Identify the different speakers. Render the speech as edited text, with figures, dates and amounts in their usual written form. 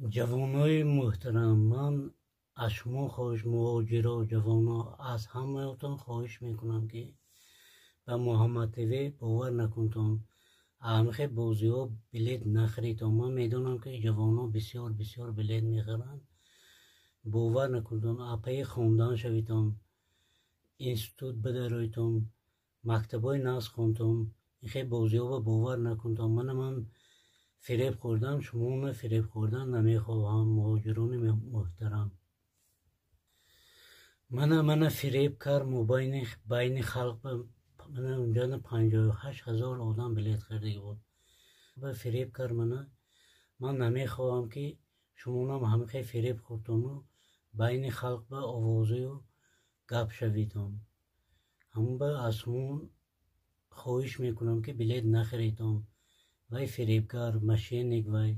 Speaker 1: جوانای محترم، من از شما خواهش، مهاجرا جوانا، از همه‌تان خواهش میکنم که به محمد تیوی باور نکنتم، همخی بازی ها بلیت نخریدم. من میدونم که جوانا بسیار بسیار بلیت میخرن. باور نکنتم، اپای خواندن شویتم، اینستیتوت بدرویتم، مکتبای ناز خوندم. این خیلی بازی ها باور نکنتم. من فریب خوردم، شما من فریب خوردن نمیخواهم. مهاجران محترم، من فریب کرد بین خلق. من اونجا 58,000 آدم بلیت خریده بود. به فریب کرد من نمیخواهم که شما هم همه فریب خوردم و بین خلق به آوازه و گپ شویدم. همون به اسمون خواهش میکنم که بلیت نخریدم. وی فریبکار مشینک وی